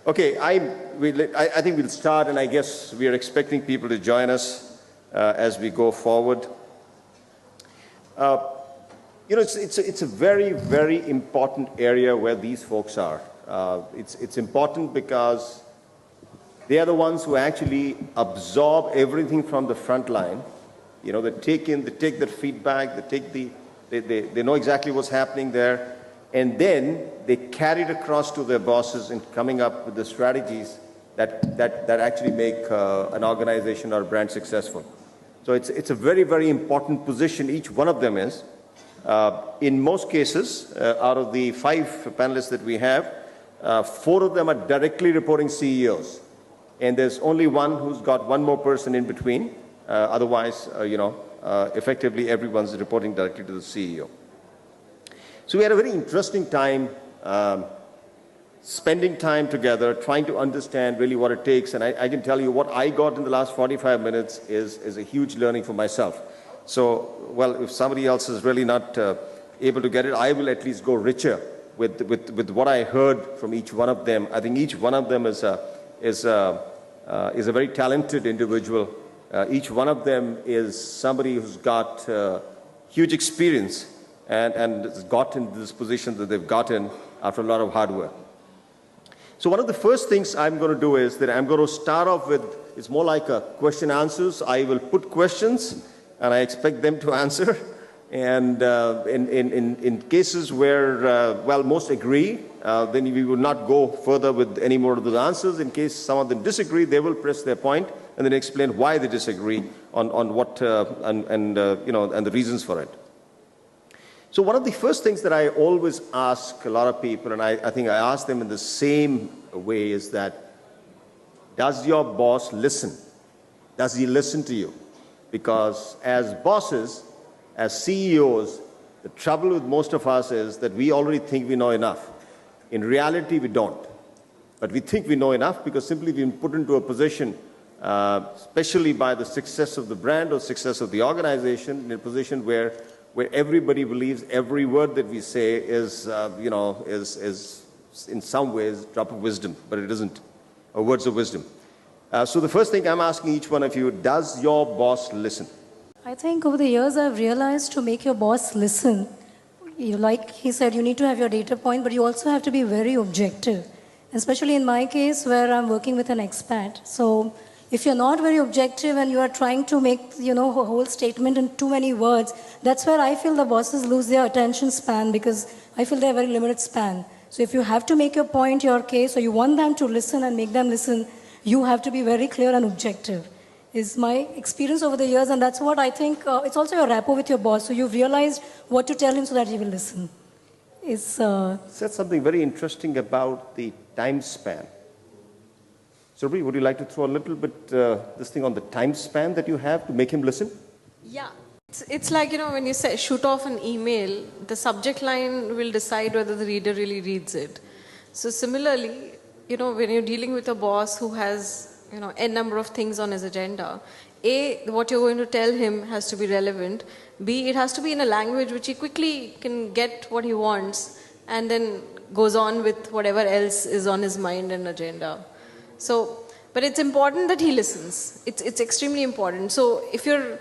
Okay, I think we'll start, and I guess we are expecting people to join us as we go forward. It's a very, very important area where these folks are. It's important because they are the ones who actually absorb everything from the front line. They take their feedback, they know exactly what's happening there, and then they carry it across to their bosses in coming up with the strategies that actually make an organization or a brand successful. So it's a very, very important position each one of them is. In most cases, out of the 5 panelists that we have, 4 of them are directly reporting CEOs. And there's only one who's got one more person in between. Otherwise, effectively everyone's reporting directly to the CEO. So we had a very interesting time spending time together, trying to understand really what it takes. And I can tell you what I got in the last 45 minutes is a huge learning for myself. So, well, if somebody else is really not able to get it, I will at least go richer with what I heard from each one of them. I think each one of them is a very talented individual. Each one of them is somebody who's got huge experience and has gotten to this position that they've gotten after a lot of hard work. So one of the first things I'm going to do is that I'm going to start off with, it's more like a question answers. I will put questions and I expect them to answer. And in cases where, well, most agree, then we will not go further with any more of those answers. In case some of them disagree, they will press their point and then explain why they disagree on what and the reasons for it. So one of the first things that I always ask a lot of people, and I think I ask them in the same way, is that, does your boss listen? Does he listen to you? Because as bosses, as CEOs, the trouble with most of us is that we already think we know enough. In reality, we don't. But we think we know enough because simply we've been put into a position, especially by the success of the brand or success of the organization, in a position where everybody believes every word that we say is in some ways a drop of wisdom, but it isn't, or words of wisdom. So the first thing I'm asking each one of you, does your boss listen? I think over the years I've realized to make your boss listen, like he said, you need to have your data point, but you also have to be very objective. Especially in my case where I'm working with an expat. So if you're not very objective and you are trying to make, a whole statement in too many words, that's where I feel the bosses lose their attention span because I feel they have a very limited span. So if you have to make your point, your case, or you want them to listen and make them listen, you have to be very clear and objective. Is my experience over the years, and that's what I think, it's also your rapport with your boss. So you've realized what to tell him so that he will listen. Said something very interesting about the time span. Surabhi, would you like to throw a little bit this thing on the time span that you have to make him listen? Yeah. It's like, when you say shoot off an email, the subject line will decide whether the reader really reads it. So similarly, when you're dealing with a boss who has, n number of things on his agenda, A, what you're going to tell him has to be relevant. B, it has to be in a language which he quickly can get what he wants and then goes on with whatever else is on his mind and agenda. So, but it's important that he listens. It's extremely important. So if you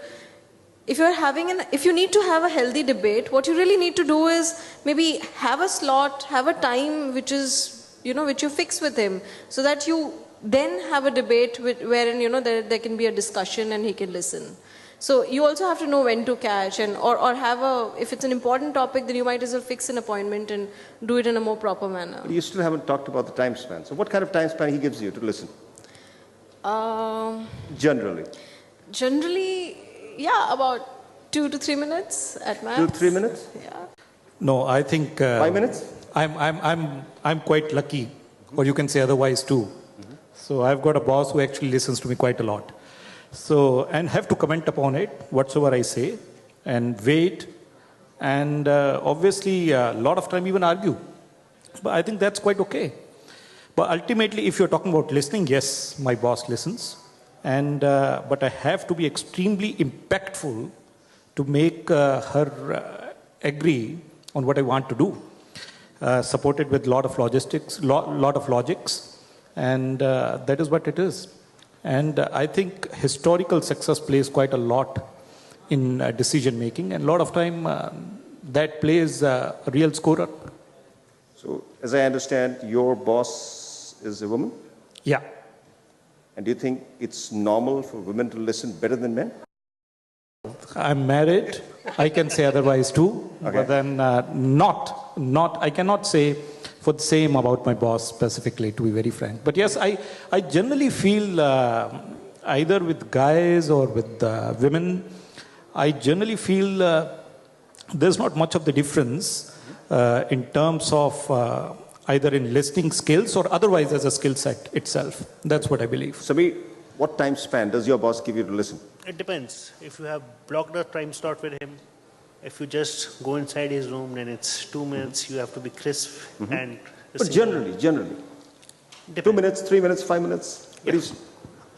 need to have a healthy debate, what you really need to do is maybe have a slot, have a time which is, which you fix with him so that you then have a debate wherein, there can be a discussion and he can listen. So you also have to know when to catch or have if it's an important topic, then you might as well fix an appointment and do it in a more proper manner. But you still haven't talked about the time span. So what kind of time span he gives you to listen? Generally, yeah, about 2 to 3 minutes at max. 2 to 3 minutes? Yeah. No, I think 5 minutes. I'm quite lucky, or you can say otherwise too. Mm-hmm. So I've got a boss who actually listens to me quite a lot. So, and have to comment upon it, whatsoever I say, and wait, and obviously a lot of time even argue. But I think that's quite okay. But ultimately, if you're talking about listening, yes, my boss listens. And, but I have to be extremely impactful to make her agree on what I want to do. Supported with lot of logics, And that is what it is. And I think historical success plays quite a lot in decision making, and a lot of time that plays a real scorer. So, as I understand, your boss is a woman? Yeah. And do you think it's normal for women to listen better than men? I'm married. I can say otherwise too. Okay. But then not. I cannot say for the same about my boss specifically, to be very frank. But yes, I generally feel either with guys or with women, I generally feel there's not much of the difference in terms of either in listening skills or otherwise as a skill set itself. That's what I believe. Samir, what time span does your boss give you to listen? It depends. If you have blocked a time slot with him, if you just go inside his room, then it's 2 minutes. You have to be crisp and. But generally, 2 minutes, 3 minutes, 5 minutes. Yeah. At least.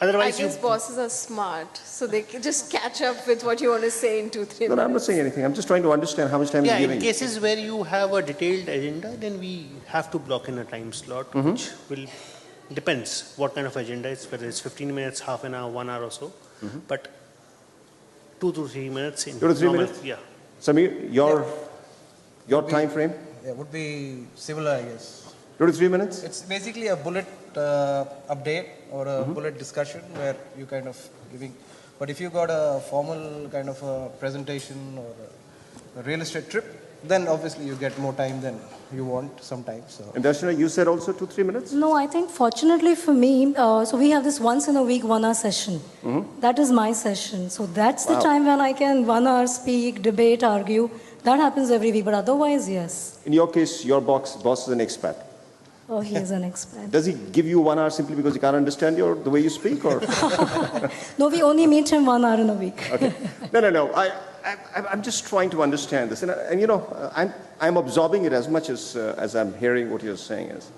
I Otherwise, guess bosses are smart, so they can just catch up with what you want to say in 2-3 minutes. No, I'm not saying anything. I'm just trying to understand how much time yeah, you're in giving. cases where you have a detailed agenda, then we have to block in a time slot, which will depends what kind of agenda it's, whether it's 15 minutes, half an hour, 1 hour or so. But 2 to 3 minutes. In 2 to 3 normal, minutes? Yeah. Samir, your time frame? Yeah, would be similar, I guess. 2 to 3 minutes? It's basically a bullet update or a bullet discussion where you kind of giving. But if you got a formal kind of a presentation or a real estate trip, then obviously you get more time than you want sometimes. So. And Darshana, you said also 2-3 minutes? No, I think fortunately for me, so we have this once in a week 1 hour session. That is my session. So that's the time when I can 1 hour speak, debate, argue. That happens every week, but otherwise, yes. In your case, your boss is an expat. Oh, he is an expert. Does he give you 1 hour simply because he can't understand the way you speak? Or? No, we only meet him 1 hour in a week. Okay. No. I'm just trying to understand this. And you know, I'm absorbing it as much as I'm hearing what you're saying is.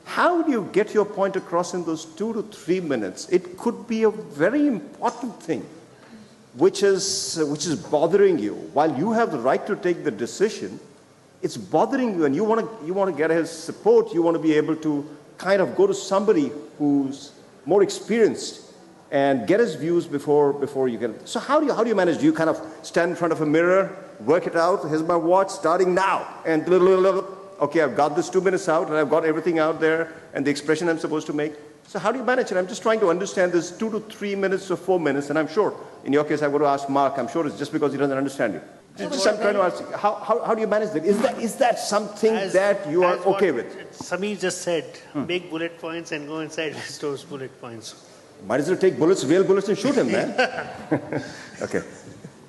How do you get your point across in those 2 to 3 minutes? It could be a very important thing, which is bothering you. While you have the right to take the decision, it's bothering you, and you want to get his support. You want to be able to kind of go to somebody who's more experienced and get his views before you get. So how do you manage? Do you kind of stand in front of a mirror, work it out? Here's my watch, starting now, and okay, I've got this 2 minutes out, and I've got everything out there, and the expression I'm supposed to make. So how do you manage it? I'm just trying to understand this 2 to 3 minutes or 4 minutes, and I'm sure in your case I would ask Mark. I'm sure it's just because he doesn't understand you. Just I'm trying to ask, how do you manage that? Is that something that you are okay with? Samir just said, make bullet points and go inside those bullet points. Might as well take real bullets, and shoot him, man. Okay.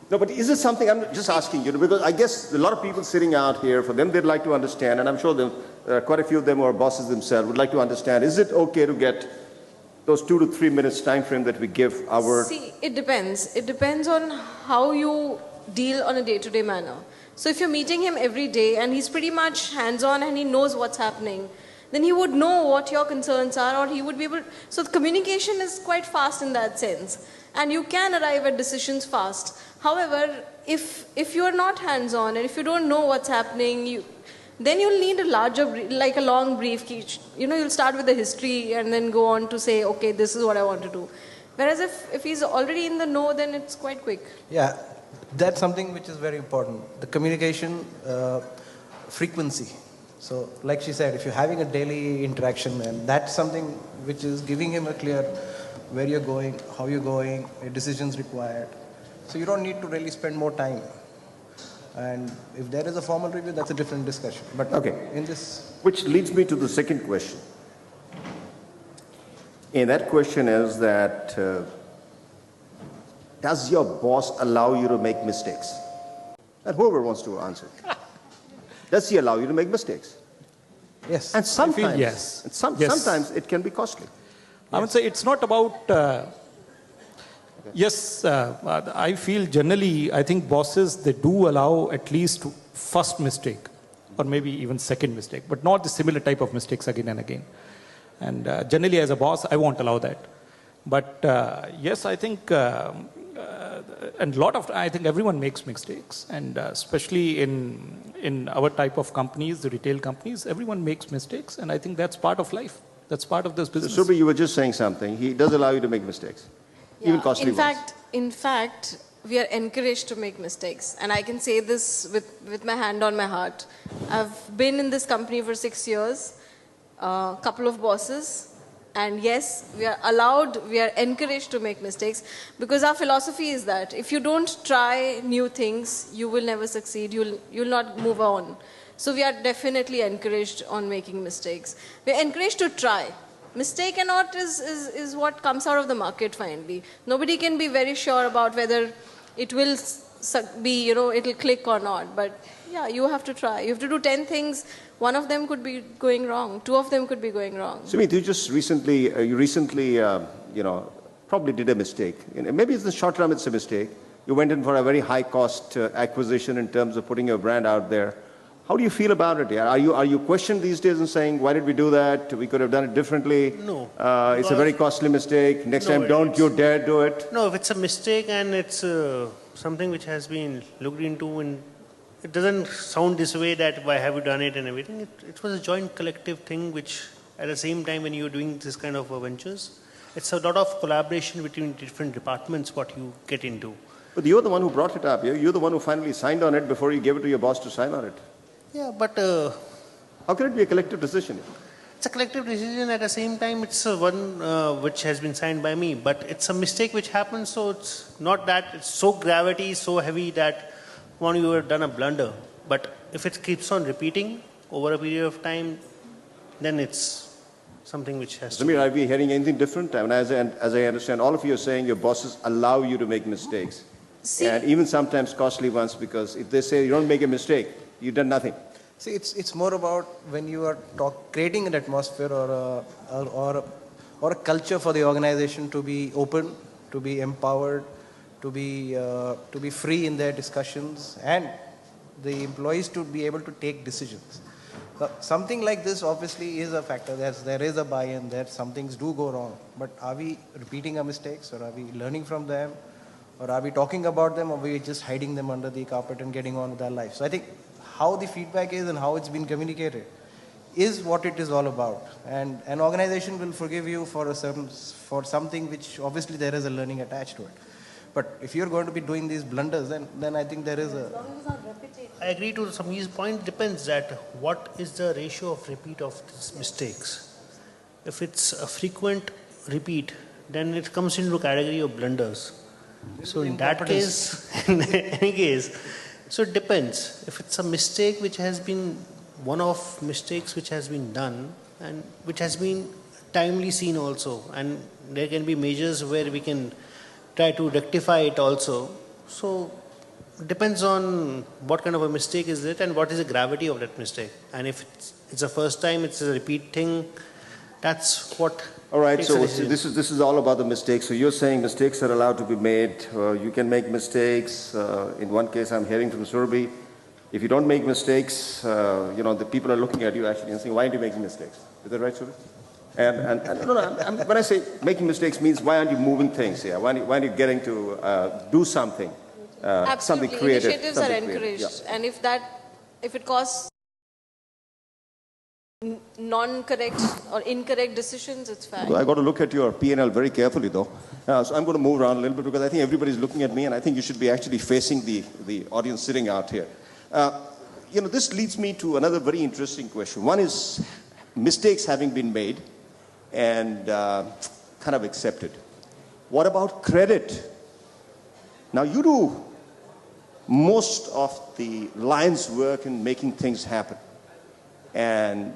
No, but is it something, I'm just asking you, because I guess a lot of people sitting out here, for them they'd like to understand, and I'm sure quite a few of them are bosses themselves, would like to understand, is it okay to get those 2 to 3 minutes time frame that we give our... See, it depends. It depends on how you deal on a day-to-day manner. So if you're meeting him every day and he's pretty much hands-on and he knows what's happening, then he would know what your concerns are, or he would be able... So the communication is quite fast in that sense. And you can arrive at decisions fast. However, if you're not hands-on and if you don't know what's happening, then you'll need a larger, like a long brief. You'll start with the history and then go on to say, okay, this is what I want to do. Whereas if he's already in the know, then it's quite quick. Yeah, that's something which is very important. The communication frequency. So like she said, if you're having a daily interaction, and that's something which is giving him a clear where you're going, how you're going, your decisions required. So you don't need to really spend more time. And if there is a formal review, that's a different discussion. But Okay. in this... Which leads me to the second question. And that question is that, does your boss allow you to make mistakes? And whoever wants to answer. Does he allow you to make mistakes? Yes. And sometimes, yes. and Yes. sometimes it can be costly. I would say it's not about... Yes, I feel generally, I think bosses, they do allow at least first mistake or maybe even second mistake, but not the similar type of mistakes again and again. And generally as a boss, I won't allow that. But yes, I think, and I think everyone makes mistakes, and especially in our type of companies, the retail companies, everyone makes mistakes, and I think that's part of life. That's part of this So, business. Surbhi, you were just saying something. He does allow you to make mistakes, even Yeah, costly ones. in fact, we are encouraged to make mistakes. And I can say this with my hand on my heart. I've been in this company for 6 years, a couple of bosses. And yes, we are encouraged to make mistakes because our philosophy is that if you don't try new things, you will never succeed. You'll not move on. So we are definitely encouraged on making mistakes. We are encouraged to try. Mistake or not is what comes out of the market finally. Nobody can be very sure about whether it will it'll click or not. But yeah, you have to try. You have to do 10 things. One of them could be going wrong. 2 of them could be going wrong. Sumit, you recently, probably did a mistake. Maybe it's the short term, it's a mistake. You went in for a very high cost acquisition in terms of putting your brand out there. How do you feel about it? Yeah? Are you questioned these days and saying, why did we do that? We could have done it differently. No. It's a very costly mistake. Next No, time, don't you dare do it. No, if it's a mistake and it's something which has been looked into, and it doesn't sound this way that why have you done it and everything. It was a joint collective thing which at the same time when you're doing this kind of ventures, it's a lot of collaboration between different departments what you get into. But you're the one who brought it up. You're the one who finally signed on it before you gave it to your boss to sign on it. Yeah, but How can it be a collective decision? it's a collective decision. At the same time, it's one which has been signed by me. But it's a mistake which happens, so it's not that it's so gravity, so heavy that one you have done a blunder. But if it keeps on repeating over a period of time, then it's something which has to. Samir, are we hearing anything different? I mean, as I understand, all of you are saying your bosses allow you to make mistakes. See, And even sometimes costly ones, because if they say you don't make a mistake, you've done nothing. See, it's more about when you are creating an atmosphere or a culture for the organization to be open, to be empowered, to be free in their discussions, and the employees to be able to take decisions. Something like this obviously is a factor. There is a buy-in. There some things do go wrong, but are we repeating our mistakes, or are we learning from them, or are we talking about them, or are we just hiding them under the carpet and getting on with our life? So I think how the feedback is and how it's been communicated is what it is all about. And an organization will forgive you for something which obviously there is a learning attached to it. But if you're going to be doing these blunders, then I think there is a... I agree to Sameer's point. Depends that what is the ratio of repeat of these mistakes. If it's a frequent repeat, then it comes into category of blunders. So in that case, in any case, so it depends. If it's a mistake which has been one-off mistakes which has been done and which has been timely seen also, and there can be measures where we can try to rectify it also. So it depends on what kind of a mistake is it and what is the gravity of that mistake. And if it's a first time, it's a repeat thing, that's what. All right, takes so a decision. this is all about the mistakes. So you're saying mistakes are allowed to be made. You can make mistakes. In one case, I'm hearing from Surbhi, if you don't make mistakes, the people are looking at you actually and saying, why aren't you making mistakes? Is that right, Surbhi? And no, when I say making mistakes means why aren't you moving things? Yeah, why aren't you getting to do something, something absolutely. creative? Initiatives are something creative. encouraged. Yeah. And if it costs non-correct or incorrect decisions, it's fine. So I got to look at your P&L very carefully, though. So I'm going to move around a little bit because I think everybody's looking at me, and I think you should be actually facing the audience sitting out here. This leads me to another very interesting question. One is mistakes having been made and kind of accepted. What about credit? Now, you do most of the lion's work in making things happen. And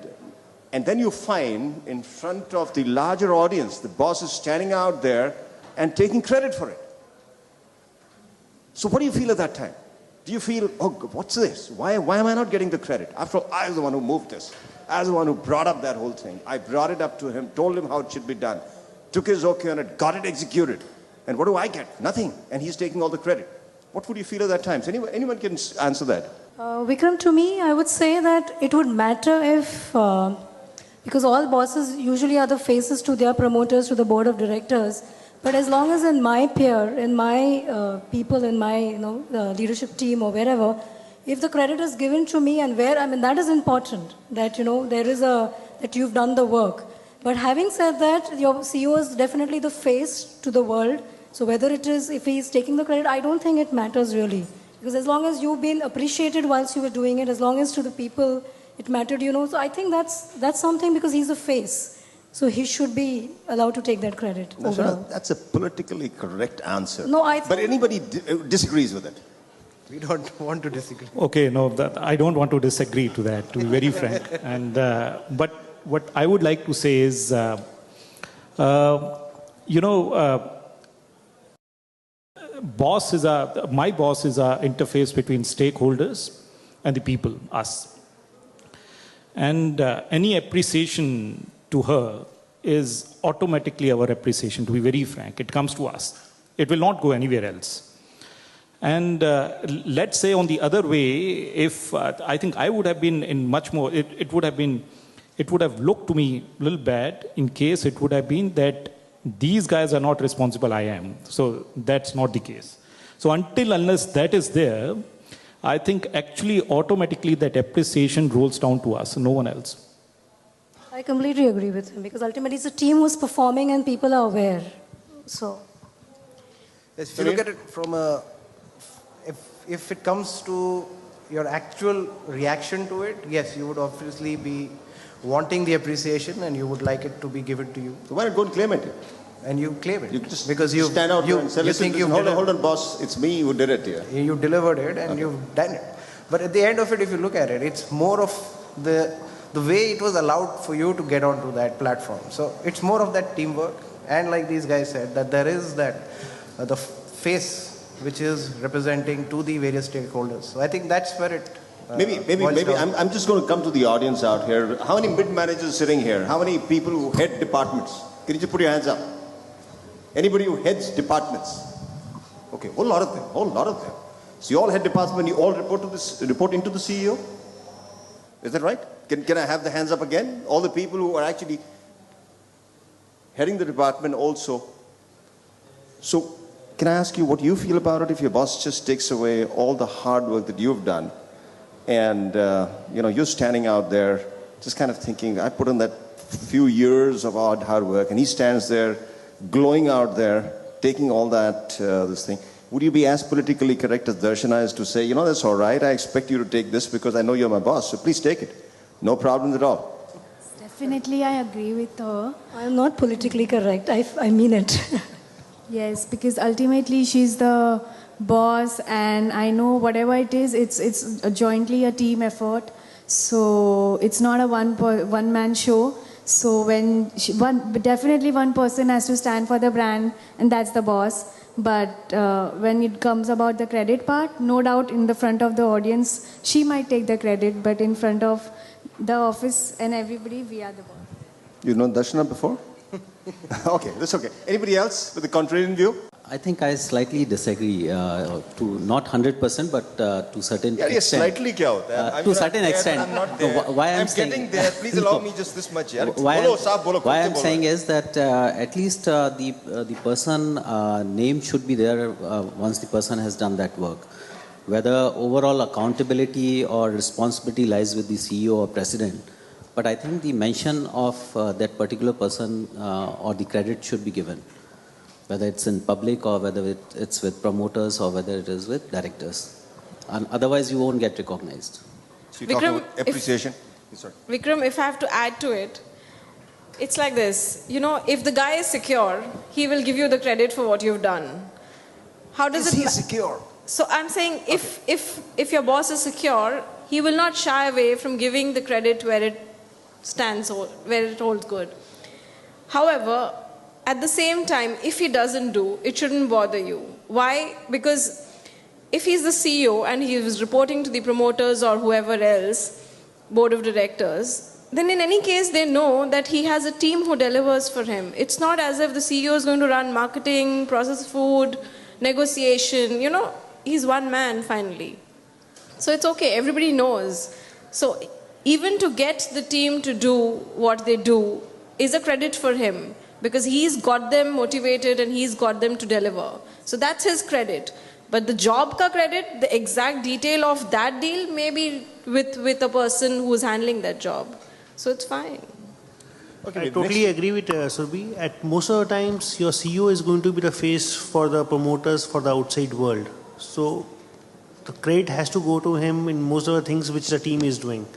then you find in front of the larger audience, the boss is standing out there and taking credit for it. So what do you feel at that time? Do you feel, oh, what's this? Why am I not getting the credit? After all, I was the one who moved this. I was the one who brought up that whole thing. I brought it up to him, told him how it should be done, took his okay on it, got it executed. And what do I get? Nothing. And he's taking all the credit. What would you feel at that time? So anyone can answer that. Vikram, to me, I would say that it would matter if, because all bosses usually are the faces to their promoters, to the board of directors. But as long as in my peer, in my people, in my leadership team or wherever, if the credit is given to me and that is important. That there is that you've done the work. But having said that, your CEO is definitely the face to the world. So whether it is, if he is taking the credit, I don't think it matters really. Because as long as you've been appreciated whilst you were doing it, as long as to the people it mattered, So I think that's something, because he's a face. So he should be allowed to take that credit. Darshana, that's a politically correct answer. No, But anybody disagrees with it? We don't want to disagree. Okay, no, I don't want to disagree to that, to be very frank. And but what I would like to say is, my boss is a interface between stakeholders and the people, us. And any appreciation to her is automatically our appreciation, to be very frank. It comes to us. It will not go anywhere else. And let's say on the other way, if I think I would have been in much more, it would have looked to me a little bad in case it would have been that these guys are not responsible, I am. So that's not the case. So unless that is there, I think actually automatically that appreciation rolls down to us, no one else. I completely agree with him, because ultimately it's a team who's performing and people are aware. So. Yes, if you look at it from a, if it comes to your actual reaction to it, yes, you would obviously be wanting the appreciation and you would like it to be given to you. So why not go and claim it? And you claim it. You just because you stand out there and say, listen, hold on, boss, it's me who did it here. You delivered it and you've done it. But at the end of it, if you look at it, it's more of the way it was allowed for you to get onto that platform. So it's more of that teamwork. And like these guys said, that there is that, the face which is representing to the various stakeholders. So I think that's where it Maybe I'm just going to come to the audience out here. How many mid-managers sitting here? How many people who head departments? Can you just put your hands up? Anybody who heads departments? Okay, whole lot of them. So you all head departments, you all report into the CEO? Is that right? Can I have the hands up again? All the people who are actually heading the department also. So can I ask you what you feel about it if your boss just takes away all the hard work that you've done? And, you're standing out there just kind of thinking, I put in that few years of hard work, and he stands there glowing out there, taking all that, this thing. Would you be as politically correct as Darshana is to say, that's all right, I expect you to take this because I know you're my boss, so please take it. No problems at all. Definitely, I agree with her. I am not politically correct. I mean it. Yes, because ultimately she's the boss, and I know whatever it is, it's jointly a team effort. So it's not a one man show. So when definitely one person has to stand for the brand, and that's the boss. But when it comes about the credit part, no doubt in the front of the audience, she might take the credit, but in front of the office and everybody, we are the boss. You've known Darshana before? Okay, that's okay. Anybody else with a contrarian view? I think I slightly disagree to not 100%, but to certain extent. Slightly kya hota hai? To certain extent. I'm not there. Why I'm saying, getting there. Please allow me just this much. Why I'm saying is that at least the person name should be there once the person has done that work. Whether overall accountability or responsibility lies with the CEO or president, but I think the mention of that particular person or the credit should be given. Whether it's in public or whether it's with promoters or whether it is with directors. And otherwise, you won't get recognized. So you're talking about appreciation? Vikram, if I have to add to it, it's like this. If the guy is secure, he will give you the credit for what you've done. How does Is he secure? So I'm saying if your boss is secure, he will not shy away from giving the credit where it stands, where it holds good. However, at the same time, if he doesn't do, it shouldn't bother you. Why? Because if he's the CEO and he is reporting to the promoters or whoever else, board of directors, then in any case they know that he has a team who delivers for him. It's not as if the CEO is going to run marketing, process food, negotiation. He's one man finally. So it's okay, everybody knows. So even to get the team to do what they do is a credit for him, because he's got them motivated and he's got them to deliver. So that's his credit. But the job ka credit, the exact detail of that deal may be with a person who's handling that job. So it's fine. Okay, I next- totally agree with Surbhi. At most of the times, your CEO is going to be the face for the promoters for the outside world. So the credit has to go to him in most of the things which the team is doing.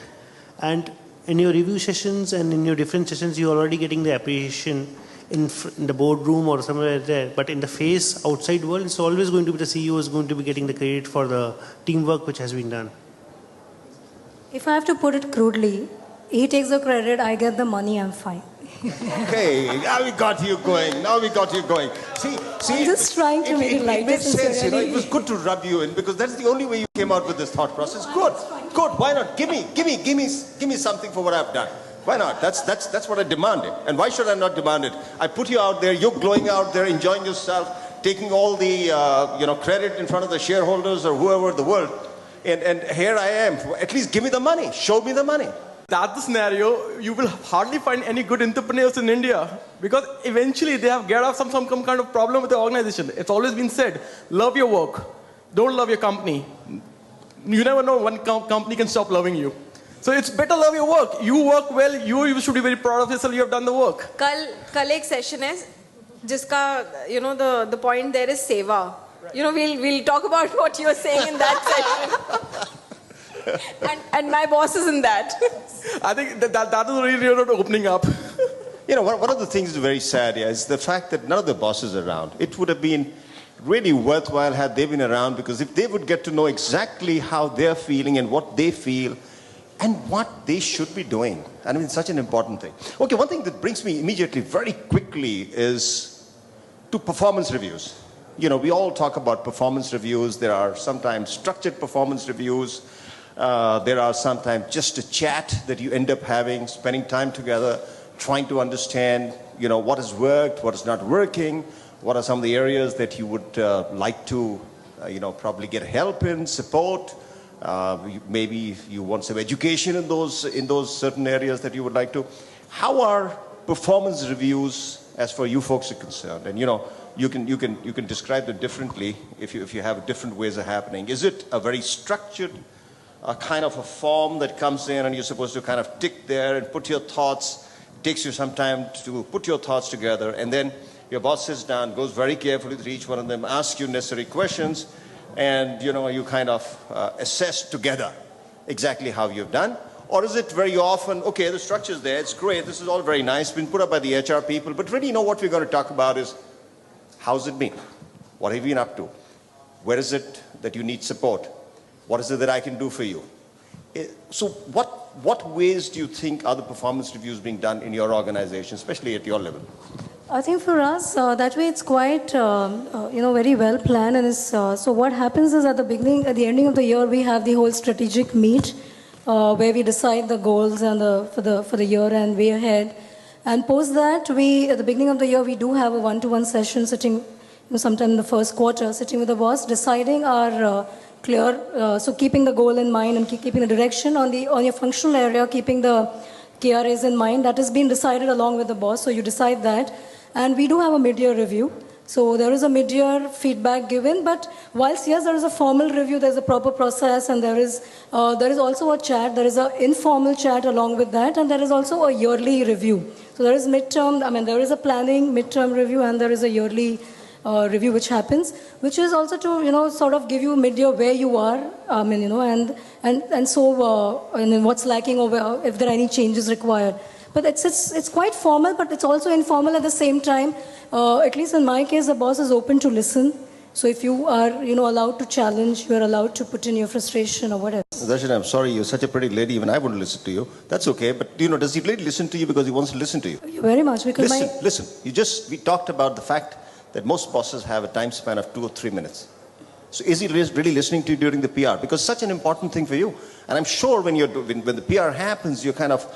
And in your review sessions and in your different sessions, you're already getting the appreciation in the boardroom or somewhere there. But in the face outside world, it's always going to be the CEO is going to be getting the credit for the teamwork which has been done. If I have to put it crudely, he takes the credit, I get the money, I'm fine. Okay, now we got you going. Now we got you going. See, I'm just trying to make it lighter made since sense, you're It was good to rub you in because that's the only way you came out with this thought process. Good, good. Why not? Give me something for what I've done. Why not? That's what I demanded. And why should I not demand it? I put you out there. You're glowing out there, enjoying yourself, taking all the credit in front of the shareholders or whoever in the world. And here I am. At least give me the money. Show me the money. That's the scenario. You will hardly find any good entrepreneurs in India because eventually they have some kind of problem with the organization. It's always been said, love your work, don't love your company. You never know when company can stop loving you. So it's better love your work. You work well. You should be very proud of yourself. You have done the work. कल एक session है जिसका the point there is seva. We'll talk about what you're saying in that session. and my boss is in that. I think that is really not opening up. One of the things that's very sad is the fact that none of the bosses are around. It would have been really worthwhile had they been around because if they would get to know exactly how they're feeling and what they feel and what they should be doing. I mean, it's such an important thing. Okay, one thing that brings me immediately, very quickly, is to performance reviews. We all talk about performance reviews. There are sometimes structured performance reviews. There are sometimes just a chat that you end up having, spending time together, trying to understand, what has worked, what is not working, what are some of the areas that you would like to, probably get help in, support. Maybe you want some education in those certain areas that you would like to. How are performance reviews as far as you folks are concerned? And you can describe them differently if you have different ways of happening. Is it a very structured kind of a form that comes in and you're supposed to kind of tick there and put your thoughts? It takes you some time to put your thoughts together, and then your boss sits down, goes very carefully through each one of them, asks you necessary questions, and you kind of assess together exactly how you've done? Or is it very often, okay, the structure's there, it's great, this is all very nice, been put up by the HR people, but really what we're going to talk about is how's it been? What have you been up to? Where is it that you need support? What is it that I can do for you? So what ways do you think are the performance reviews being done in your organization, especially at your level? I think for us, that way it's quite, very well planned. And so what happens is at the ending of the year, we have the whole strategic meet where we decide the goals and for the year and way ahead. And post that, at the beginning of the year, we do have a one-to-one session sitting, sometime in the first quarter, sitting with the boss, deciding our so keeping the goal in mind and keeping the direction on your functional area, keeping the KRAs in mind, that has been decided along with the boss. So you decide that. And we do have a mid-year review. So there is a mid-year feedback given, but whilst yes, there is a formal review, there's a proper process, and there is also a chat, there is an informal chat along with that, and there is also a yearly review. So there is there is a planning midterm review, and there is a yearly review which happens, which is also to sort of give you mid-year where you are, and what's lacking or if there are any changes required. But it's quite formal, but it's also informal at the same time. At least in my case, the boss is open to listen. So if you are allowed to challenge, you are allowed to put in your frustration or whatever. Darshana, I'm sorry, you're such a pretty lady, even I wouldn't listen to you. That's okay, but does he really listen to you because he wants to listen to you? Very much, because Listen, we talked about the fact that most bosses have a time span of 2 or 3 minutes. So is he really listening to you during the PR? Because such an important thing for you. And I'm sure when the PR happens, you kind of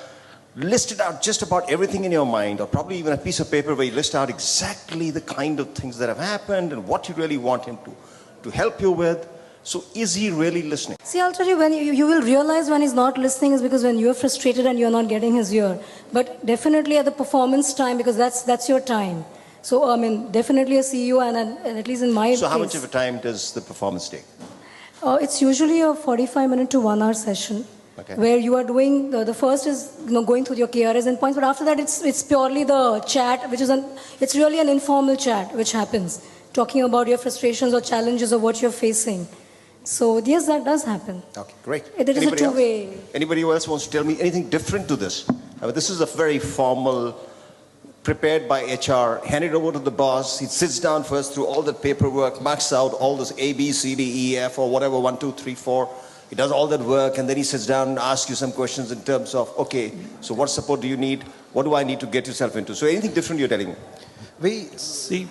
listed out just about everything in your mind, or probably even a piece of paper where you list out exactly the kind of things that have happened and what you really want him to help you with. So is he really listening? See, I'll tell you, when you will realize when he's not listening is because when you're frustrated and you're not getting his ear. But definitely at the performance time, because that's your time. So, definitely a CEO, and at least in my case. So how much of a time does the performance take? It's usually a 45-minute to 1 hour session. Okay. where you are doing, the first is going through your KRS and points, but after that it's purely the chat, which is it's really an informal chat which happens, talking about your frustrations or challenges or what you're facing. So yes, that does happen. Okay, great. It is a Anybody else? two-way. Anybody else wants to tell me anything different to this? I mean, this is a very formal, prepared by HR, handed over to the boss. He sits down first through all that paperwork, marks out all this A, B, C, D, E, F, or whatever, 1, 2, 3, 4. He does all that work, and then he sits down and asks you some questions in terms of, okay, so what support do you need? What do I need to get yourself into? So anything different you're telling me? We see,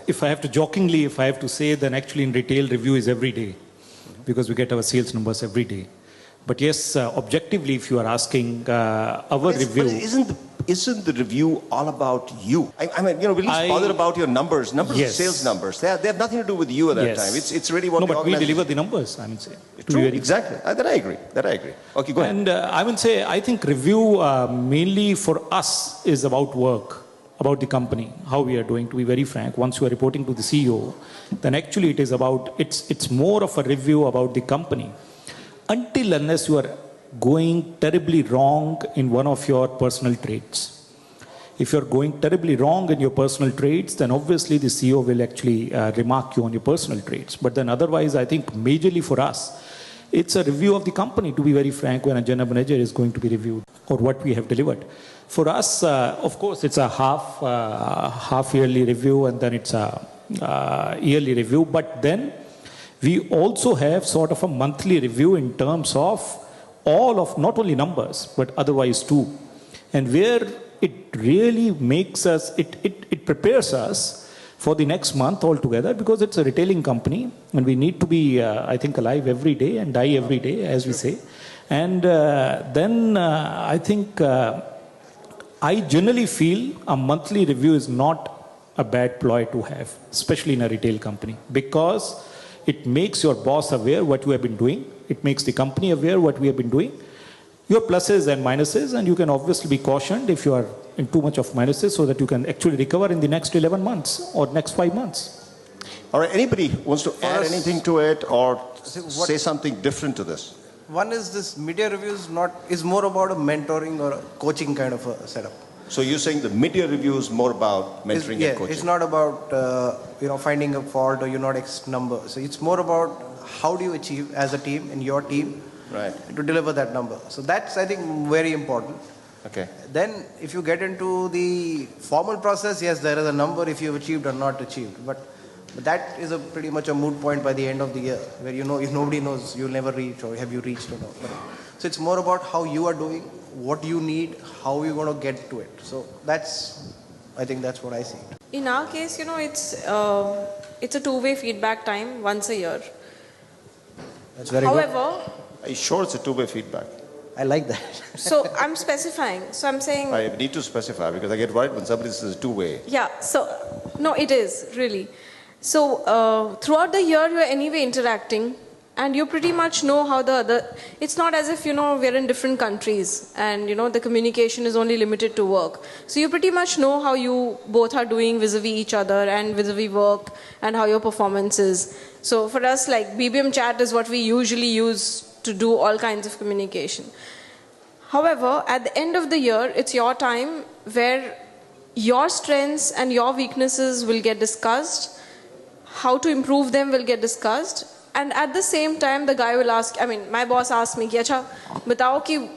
if I have to say, then actually in retail, review is every day, because we get our sales numbers every day. But yes, objectively, if you are asking our review... But isn't the review all about you? I mean, really bothered about your numbers Yes. sales numbers. They have nothing to do with you at that time. It's really what No, the but we organization- deliver the numbers, I would say. True, exactly. That I agree. Okay, go ahead. And I would say, I think review mainly for us is about work, about the company, how we are doing, to be very frank. Once you are reporting to the CEO, then actually it is about, it's more of a review about the company. Until unless you are going terribly wrong in one of your personal traits. If you're going terribly wrong in your personal traits, then obviously the CEO will actually remark you on your personal traits. But then otherwise, I think majorly for us, it's a review of the company, to be very frank, when a general manager is going to be reviewed, or what we have delivered. For us, of course, it's a half yearly review, and then it's a yearly review. But then we also have sort of a monthly review in terms of all of not only numbers, but otherwise too. And where it really makes us, it prepares us for the next month altogether, because it's a retailing company and we need to be, I think, alive every day and die every day, as we say. And then I think I generally feel a monthly review is not a bad ploy to have, especially in a retail company, because it makes your boss aware what you have been doing. It makes the company aware what we have been doing. Your pluses and minuses, and you can obviously be cautioned if you are in too much of minuses, so that you can actually recover in the next 11 months or next 5 months. All right, anybody wants to add anything to it or say something different to this? One is this media review is more about a mentoring or a coaching kind of a setup. So you're saying the mid-year review is more about mentoring and coaching? It's not about finding a fault or you're not X number. So it's more about how do you achieve as a team and your team to deliver that number. So that's, I think, very important. Okay. Then if you get into the formal process, yes, there is a number if you've achieved or not achieved. But that is pretty much a moot point by the end of the year, where if nobody knows, you'll never reach, or have you reached or not. So it's more about how you are doing, what you need, how you're going to get to it. So I think that's what I see. In our case, it's a two-way feedback time once a year. That's very However, good. Are you sure it's a two-way feedback? I like that. So I'm specifying. So I'm saying... I need to specify, because I get worried when somebody says two-way. Yeah, so, no, it is, really. So, throughout the year, you're anyway interacting, and you pretty much know how the other... It's not as if, we're in different countries, and, the communication is only limited to work. So, you pretty much know how you both are doing vis-a-vis each other, and vis-a-vis work, and how your performance is. So, for us, like, BBM chat is what we usually use to do all kinds of communication. However, at the end of the year, it's your time where your strengths and your weaknesses will get discussed, how to improve them will get discussed, and at the same time, the guy will ask, my boss asked me, Acha, batao ki,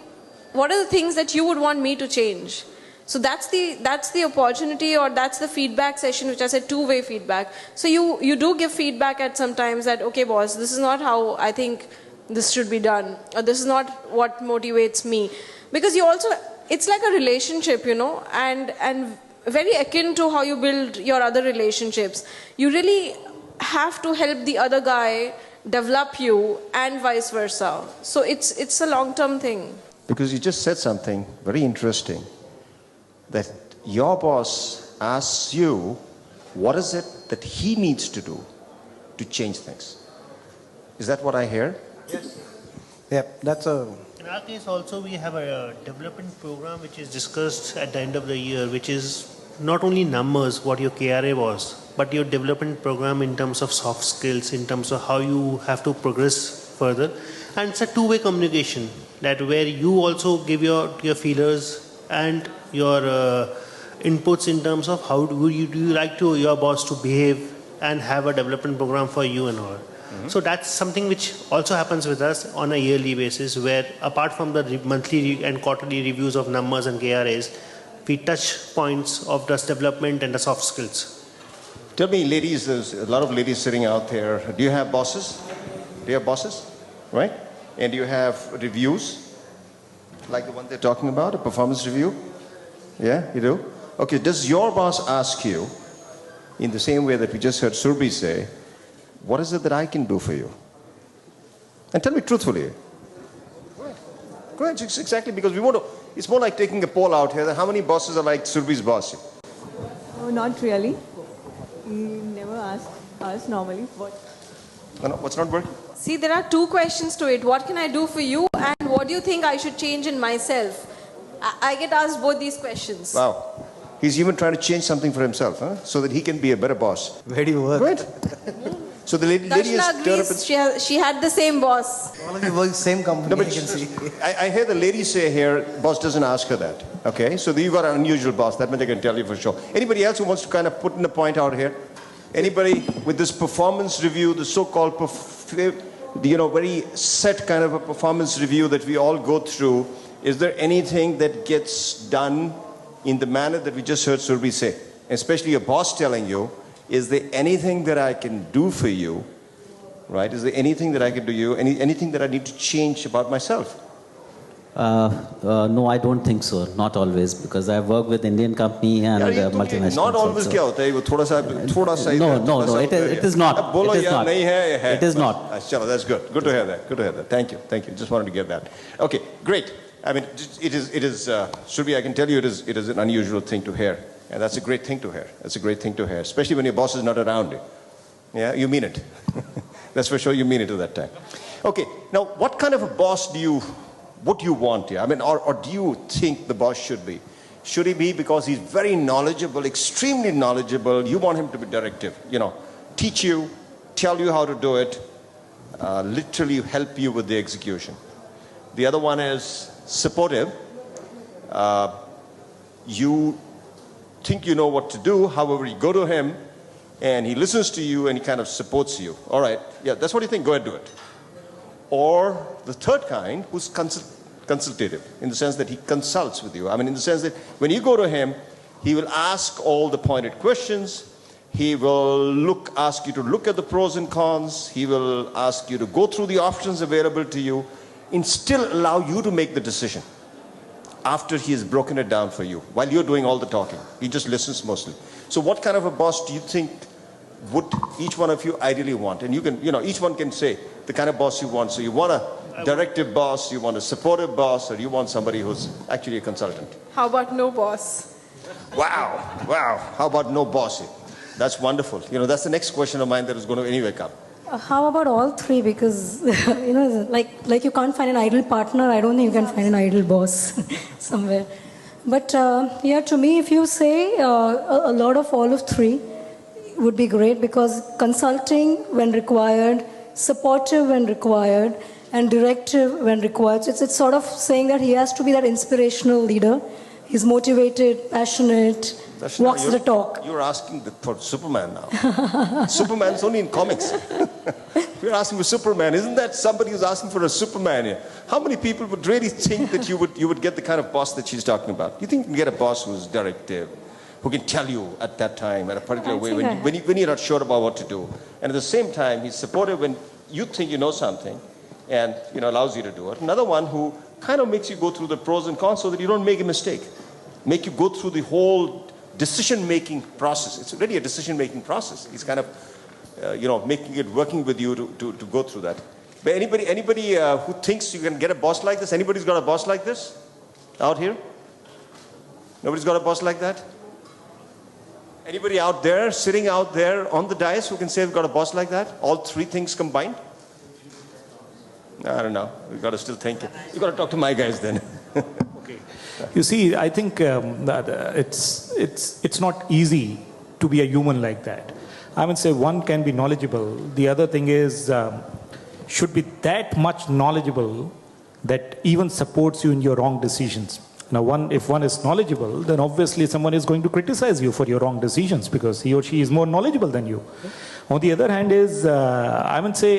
what are the things that you would want me to change? So that's the opportunity, or that's the feedback session, which I said two-way feedback. So you do give feedback at some times that, okay, boss, this is not how I think this should be done, or this is not what motivates me. Because it's like a relationship, and very akin to how you build your other relationships. You really have to help the other guy develop you, and vice versa. So it's a long-term thing. Because you just said something very interesting, that your boss asks you, what is it that he needs to do to change things? Is that what I hear? Yes. Yeah, that's a... In our case also, we have a development program which is discussed at the end of the year, which is not only numbers, what your KRA was, but your development program in terms of soft skills, in terms of how you have to progress further. And it's a two-way communication, that where you also give your feelers and your inputs in terms of how do you like your boss to behave and have a development program for you and all. So that's something which also happens with us on a yearly basis, where apart from the monthly and quarterly reviews of numbers and KRAs, we touch points of this development and the soft skills. Tell me, ladies, there's a lot of ladies sitting out there. Do you have bosses? Do you have bosses? Right? And do you have reviews? Like the one they're talking about, a performance review? Yeah, you do? Okay, does your boss ask you, in the same way that we just heard Surbhi say, what is it that I can do for you? And tell me truthfully. Go ahead, exactly, because we want to, it's more like taking a poll out here. How many bosses are like Surbhi's boss? No, not really. He never asks us normally. What's not working? See, there are two questions to it. What can I do for you, and what do you think I should change in myself? I get asked both these questions. Wow. He's even trying to change something for himself, huh? So that he can be a better boss. Where do you work? Right? So the lady Darshana is agrees. She had the same boss. All of you work same company, No, but I can see. I hear the lady say here, boss doesn't ask her that. Okay, so you got an unusual boss. That much I can tell you for sure. Anybody else who wants to kind of put in a point out here? Anybody with this performance review, the so-called, very set kind of a performance review that we all go through, is there anything that gets done in the manner that we just heard Surbhi say? Especially a boss telling you, is there anything that I can do for you? Right? Is there anything that I can do you? Anything that I need to change about myself? No, I don't think so. Not always, because I work with Indian company and multinational. Not always. क्या होता है वो थोड़ा सा No. It is not. बोलो It is यार not. नहीं है It is not. चलो, that's good. Good to hear that. Good to hear that. Thank you. Just wanted to get that. Okay, great. I mean, it is. Surbhi, I can tell you, it is an unusual thing to hear, and that's a great thing to hear. That's a great thing to hear, especially when your boss is not around. Yeah, you mean it. That's for sure. You mean it at that time. Okay. Now, what kind of a boss what do you want here? I mean, or do you think the boss should be? Should he be because he's very knowledgeable, extremely knowledgeable? You want him to be directive, teach you, tell you how to do it, literally help you with the execution. The other one is supportive. You think you know what to do, however, you go to him and he listens to you and he kind of supports you. All right, yeah, that's what you think, go ahead, do it. Or the third kind, who's consultative, in the sense that he consults with you. I mean, in the sense that when you go to him, he will ask all the pointed questions. He will ask you to look at the pros and cons. He will ask you to go through the options available to you and still allow you to make the decision after he has broken it down for you, while you're doing all the talking. He just listens mostly. So what kind of a boss do you think would each one of you ideally want? And you can, each one can say the kind of boss you want. So you want a directive boss, you want a supportive boss, or you want somebody who's actually a consultant? How about no boss? Wow. How about no boss? That's wonderful. That's the next question of mine that is going to anyway come. How about all three? Because, like you can't find an ideal partner, I don't think you can find an ideal boss somewhere. But to me, if you say a lot of all of three would be great, because consulting when required, supportive when required, and directive when required. It's sort of saying that he has to be that inspirational leader. He's motivated, passionate, walks the talk. You're asking for Superman now. Superman's only in comics. You're asking for Superman. Isn't that somebody who's asking for a Superman here? How many people would really think that you would get the kind of boss that she's talking about? You think you can get a boss who's directive, who can tell you at that time, at a particular way, when you're not sure about what to do. And at the same time, he's supportive when you think you know something and allows you to do it. Another one who kind of makes you go through the pros and cons so that you don't make a mistake. Make you go through the whole decision-making process. It's really a decision-making process. He's kind of, making it, working with you to go through that. But anybody who thinks you can get a boss like this? Anybody's got a boss like this out here? Nobody's got a boss like that? Anybody out there, sitting out there on the dais, who can say they've got a boss like that? All three things combined? I don't know. We've got to still think. You've got to talk to my guys then. Okay. You see, I think that it's not easy to be a human like that. I would say one can be knowledgeable. The other thing is should be that much knowledgeable that even supports you in your wrong decisions. Now, if one is knowledgeable, then obviously someone is going to criticize you for your wrong decisions because he or she is more knowledgeable than you. On the other hand I would say,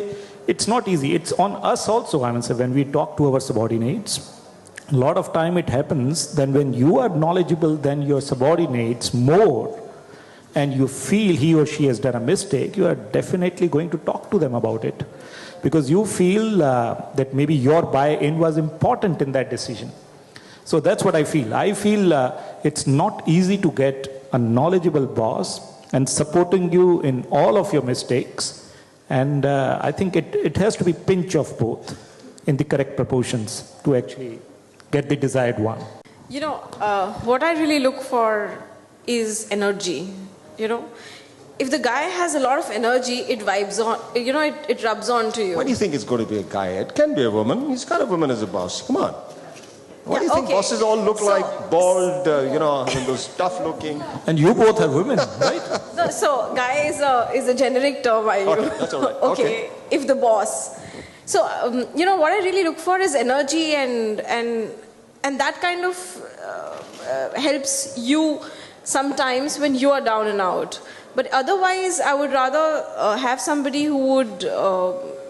it's not easy. It's on us also, I would say, when we talk to our subordinates. A lot of time it happens then when you are knowledgeable than your subordinates more and you feel he or she has done a mistake, you are definitely going to talk to them about it because you feel that maybe your buy-in was important in that decision. So that's what I feel. I feel it's not easy to get a knowledgeable boss and supporting you in all of your mistakes. And I think it has to be pinch of both in the correct proportions to actually get the desired one. You know, what I really look for is energy. You know, if the guy has a lot of energy, it vibes on, you know, it rubs on to you. Why do you think it's going to be a guy? It can be a woman. He's got a woman as a boss. Come on. Why do you think bosses all look like bald, you know, those tough looking? And you both are women, right? So, guy is a generic term, I use. Okay, that's all right. Okay, if the boss. So, you know, what I really look for is energy and that kind of helps you sometimes when you are down and out. But otherwise, I would rather have somebody who would,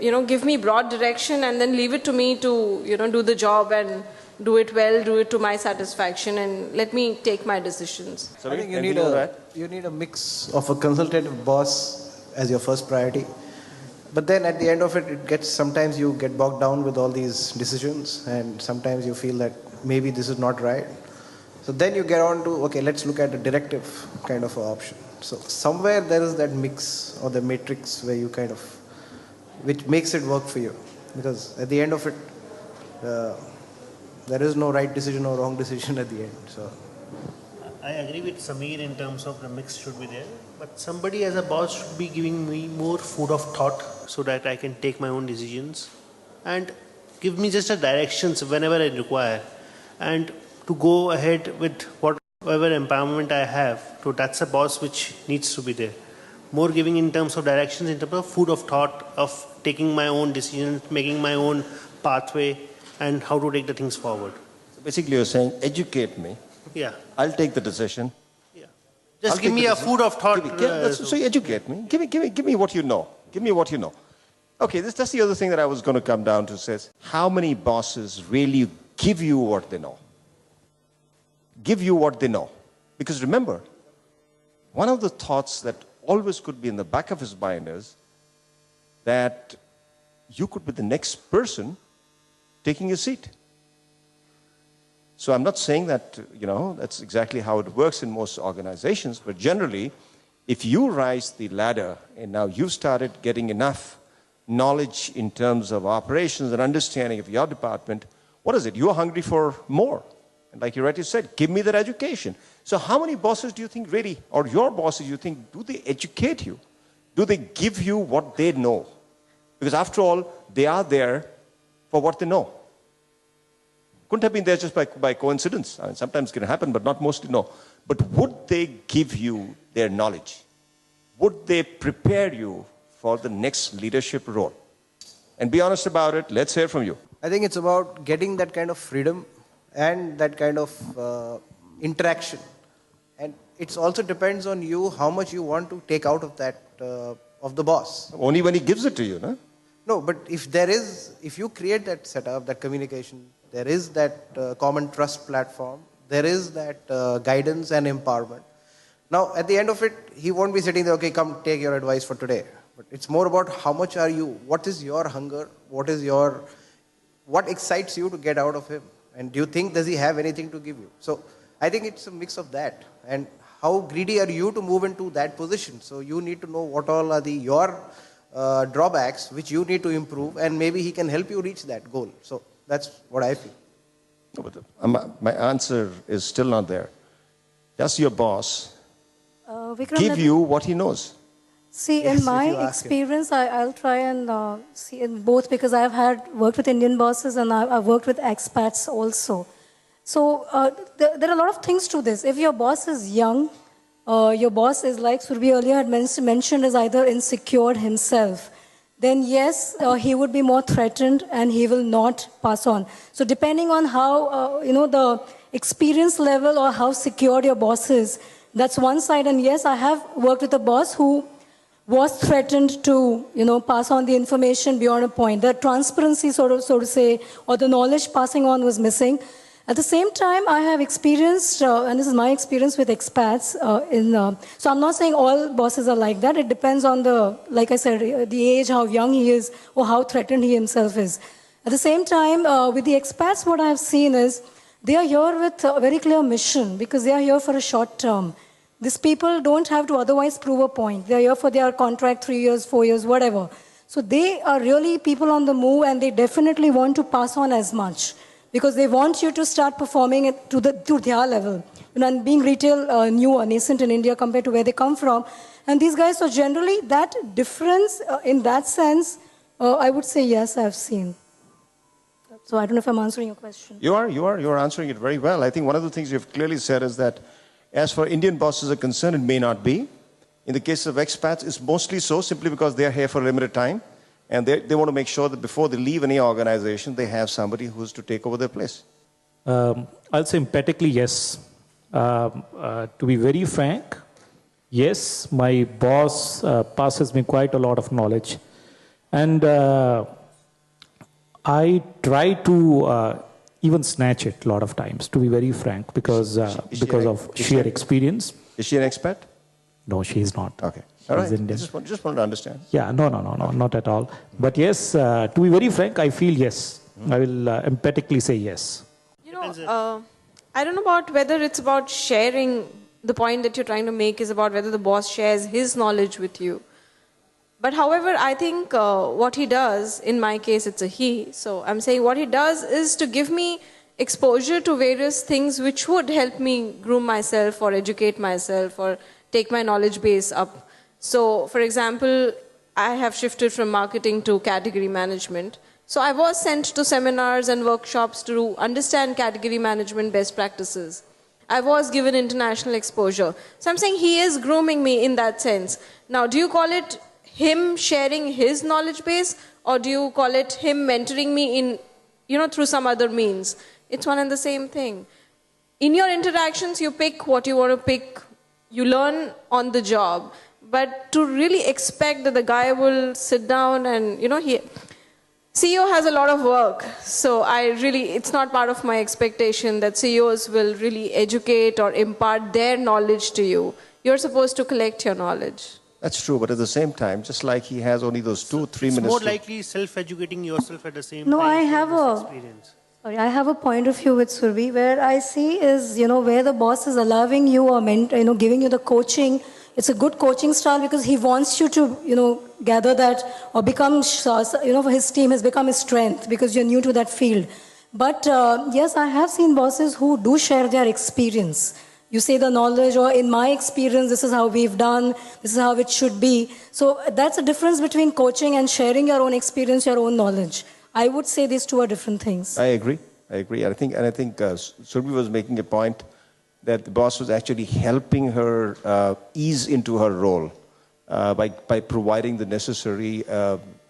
you know, give me broad direction and then leave it to me to, you know, do the job and do it well, do it to my satisfaction, and let me take my decisions. So I think you need a mix of a consultative boss as your first priority. But then at the end of it, sometimes you get bogged down with all these decisions and sometimes you feel that maybe this is not right. So then you get on to, okay, let's look at a directive kind of option. So somewhere there is that mix or the matrix where you kind of, which makes it work for you. Because at the end of it, there is no right decision or wrong decision at the end. So I agree with Samir in terms of the mix should be there, but somebody as a boss should be giving me more food of thought so that I can take my own decisions and give me just a directions whenever I require and to go ahead with whatever empowerment I have. So that's a boss which needs to be there. More giving in terms of directions, in terms of food of thought, of taking my own decisions, making my own pathway and how to take the things forward. So basically you're saying, educate me. Yeah. I'll take the decision. Yeah. Just give me a food of thought. So you educate me. Give me what you know. Give me what you know. Okay, that's the other thing that I was going to come down to says, how many bosses really give you what they know? Give you what they know. Because remember, one of the thoughts that always could be in the back of his mind is that you could be the next person taking your seat. So I'm not saying that, you know, that's exactly how it works in most organizations, but generally, if you rise the ladder and now you've started getting enough knowledge in terms of operations and understanding of your department, what is it? You're hungry for more. And like you rightly said, give me that education. So how many bosses do you think really, or your bosses, you think, do they educate you? Do they give you what they know? Because after all, they are there for what they know. Couldn't have been there just by coincidence. I mean, sometimes it can happen, but not mostly, no. But would they give you their knowledge? Would they prepare you for the next leadership role? And be honest about it. Let's hear from you. I think it's about getting that kind of freedom and that kind of interaction. And it also depends on you how much you want to take out of that, of the boss. Only when he gives it to you, no? No, but if you create that setup, that communication, there is that common trust platform, there is that guidance and empowerment. Now, at the end of it, he won't be sitting there, okay, come take your advice for today. But it's more about how much are you, what is your hunger, what excites you to get out of him? And do you think, does he have anything to give you? So I think it's a mix of that. And how greedy are you to move into that position? So you need to know what all are your drawbacks which you need to improve, and maybe he can help you reach that goal. So that's what I feel. No, but my answer is still not there. Does your boss give you what he knows? See, yes, in my experience, I'll try and see in both, because I've worked with Indian bosses and I've worked with expats also. So there are a lot of things to this. If your boss is young, your boss is, like Surbhi earlier had mentioned, is either insecure himself, then yes, he would be more threatened and he will not pass on. So depending on how, the experience level or how secure your boss is, that's one side. And yes, I have worked with a boss who was threatened to, pass on the information beyond a point. The transparency, so to say, or the knowledge passing on was missing. At the same time, I have experienced, and this is my experience with expats, so I'm not saying all bosses are like that. It depends on like I said, the age, how young he is, or how threatened he himself is. At the same time, with the expats, what I have seen is they are here with a very clear mission because they are here for a short term. These people don't have to otherwise prove a point. They are here for their contract, 3 years, 4 years, whatever. So they are really people on the move, and they definitely want to pass on as much, because they want you to start performing it to their level. And being retail new or nascent in India compared to where they come from. And these guys, so generally that difference in that sense, I would say yes, I've seen. So I don't know if I'm answering your question. You are answering it very well. I think one of the things you've clearly said is that as far Indian bosses are concerned, it may not be. In the case of expats, it's mostly so simply because they are here for a limited time. And they want to make sure that before they leave any organization, they have somebody who's to take over their place. I'll say emphatically yes. To be very frank, yes, my boss passes me quite a lot of knowledge. And I try to even snatch it a lot of times, to be very frank, because of sheer experience. Is she an expat? No, she is not. Okay. All right. Indian. Just wanted to understand. Yeah, no, not at all. But yes, to be very frank, I feel yes. I will emphatically say yes. I don't know about whether it's about sharing. The point that you're trying to make is about whether the boss shares his knowledge with you. But however, I think what he does, in my case, it's a he. So I'm saying what he does is to give me exposure to various things which would help me groom myself or educate myself or take my knowledge base up. So, for example, I have shifted from marketing to category management. So I was sent to seminars and workshops to understand category management best practices. I was given international exposure. So I'm saying he is grooming me in that sense. Now, do you call it him sharing his knowledge base, or do you call it him mentoring me in, through some other means? It's one and the same thing. In your interactions, you pick what you want to pick. You learn on the job. But to really expect that the guy will sit down and, CEO has a lot of work. So it's not part of my expectation that CEOs will really educate or impart their knowledge to you. You're supposed to collect your knowledge. That's true, but at the same time, just like he has only those 2-3 minutes. It's more likely self-educating yourself at the same time. No, I have a point of view with Survi where I see is, where the boss is allowing you or giving you the coaching. It's a good coaching style because he wants you to, gather that or become, for his team has become his strength because you're new to that field. But yes, I have seen bosses who do share their experience. You say the knowledge, or in my experience, this is how we've done, this is how it should be. So that's a difference between coaching and sharing your own experience, your own knowledge. I would say these two are different things. I agree. I think Surbi was making a point that the boss was actually helping her ease into her role by providing the necessary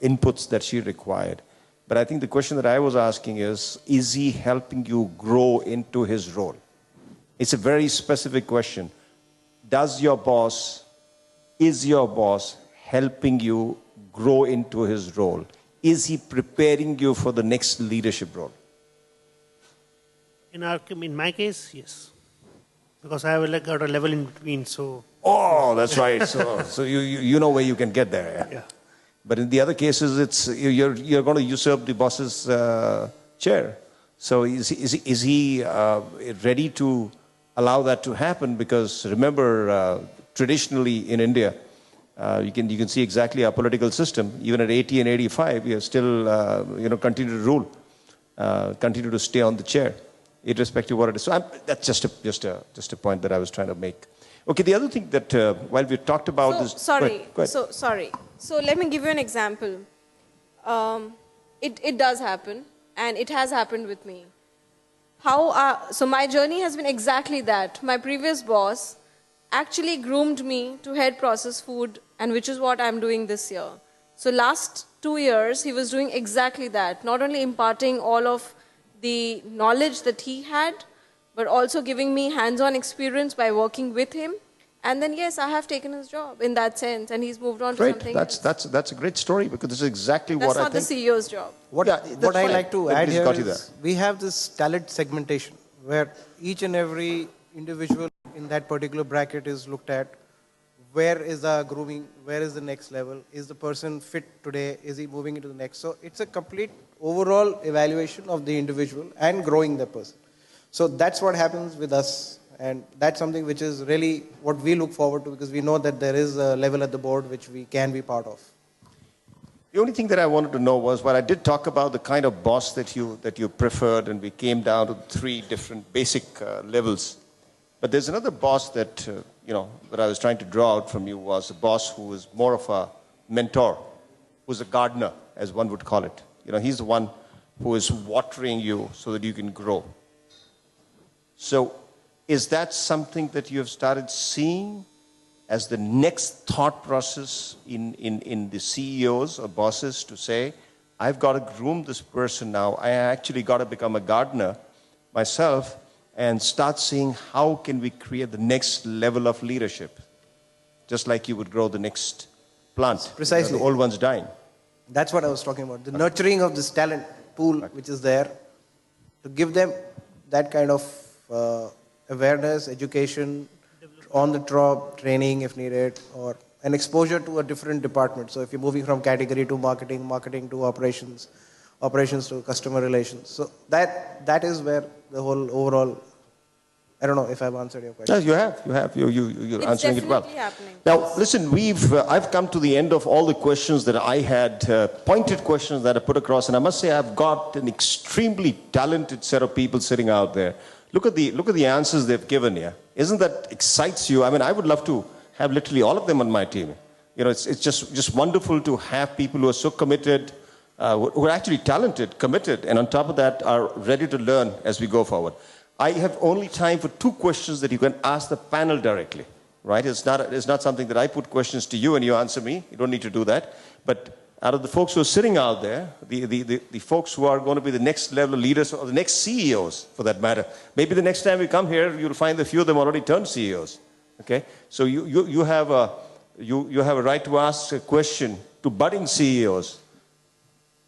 inputs that she required. But I think the question that I was asking is he helping you grow into his role? It's a very specific question. Is your boss helping you grow into his role? Is he preparing you for the next leadership role? In my case, yes. Because I have got a level in between, so... Oh, that's right. So you know where you can get there. Yeah. But in the other cases, you're going to usurp the boss's chair. So is he ready to allow that to happen? Because remember, traditionally in India, you can see exactly our political system. Even at 80 and 85, we are still continue to rule, continue to stay on the chair, irrespective of what it is. So that's just a point that I was trying to make. Okay, the other thing that while we talked about this. Sorry. Go ahead. Sorry. So let me give you an example. It does happen, and it has happened with me. So my journey has been exactly that. My previous boss actually groomed me to head processed food, and which is what I'm doing this year. So last 2 years, he was doing exactly that, not only imparting all of the knowledge that he had, but also giving me hands-on experience by working with him. And then, yes, I have taken his job in that sense, and he's moved on to Great. something That's a great story, because this is exactly That's what I not the think. CEO's job. What that's I fine. like to But add he's here got you is we have this talent segmentation where each and every individual in that particular bracket is looked at. Where is the grooming? Where is the next level? Is the person fit today? Is he moving into the next? So it's a complete overall evaluation of the individual and growing the person. So that's what happens with us. And that's something which is really what we look forward to, because we know that there is a level at the board which we can be part of. The only thing that I wanted to know was, well, I did talk about the kind of boss that you preferred, and we came down to 3 different basic levels. But there's another boss that, that I was trying to draw out from you, was a boss who is more of a mentor, who's a gardener, as one would call it. He's the one who is watering you so that you can grow. So is that something that you have started seeing as the next thought process in the CEOs or bosses, to say, I've got to groom this person now. I actually got to become a gardener myself and start seeing how can we create the next level of leadership, just like you would grow the next plant. Precisely. The old one's dying. That's what I was talking about. The nurturing of this talent pool which is there, to give them that kind of awareness, education, on-the-job training if needed, or an exposure to a different department. So if you're moving from category to marketing, marketing to operations, operations to customer relations. So that is where the whole overall, I don't know if I've answered your question. Yes, you have. You're answering it well. Definitely happening. Now, listen, I've come to the end of all the questions that I had, pointed questions that I put across, and I must say I've got an extremely talented set of people sitting out there. Look at the answers they've given here. Isn't that excites you? I mean, I would love to have literally all of them on my team. It's just wonderful to have people who are so committed, who are actually talented, committed, and on top of that are ready to learn as we go forward. I have only time for 2 questions that you can ask the panel directly, right? It's not something that I put questions to you and you answer me. You don't need to do that. But out of the folks who are sitting out there, the folks who are going to be the next level of leaders, or the next CEOs for that matter, maybe the next time we come here, you'll find a few of them already turned CEOs. Okay? So you have a right to ask a question to budding CEOs.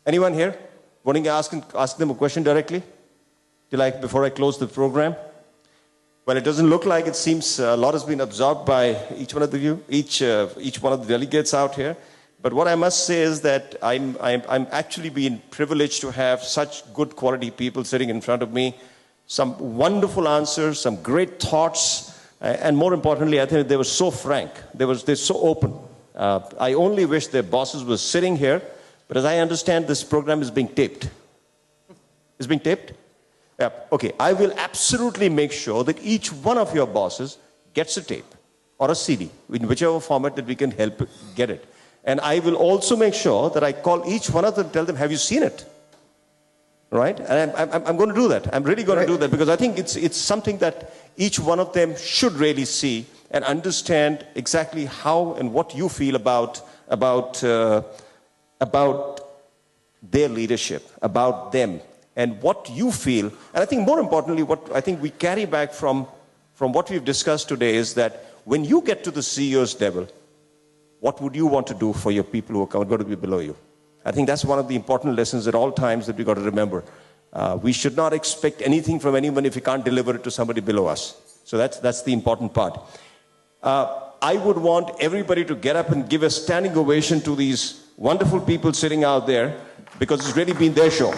Anyone here wanting to ask them a question directly? Before I close the program? Well, it doesn't look like it. Seems a lot has been absorbed by each one of you, each one of the delegates out here. But what I must say is that I'm actually being privileged to have such good quality people sitting in front of me. Some wonderful answers, some great thoughts, and more importantly, I think they were so frank. They're so open. I only wish their bosses were sitting here, but as I understand, this program is being taped. It's being taped? Yeah. Okay, I will absolutely make sure that each one of your bosses gets a tape or a CD, in whichever format that we can help get it. And I will also make sure that I call each one of them and tell them, have you seen it? Right? And I'm going to do that. I'm really going to do that, because I think it's something that each one of them should really see and understand exactly how and what you feel about their leadership, about them, and what you feel. And I think more importantly, what I think we carry back from what we've discussed today is that when you get to the CEO's level, what would you want to do for your people who are going to be below you? I think that's one of the important lessons at all times that we've got to remember. We should not expect anything from anyone if we can't deliver it to somebody below us. So that's the important part. I would want everybody to get up and give a standing ovation to these wonderful people sitting out there, because it's really been their show.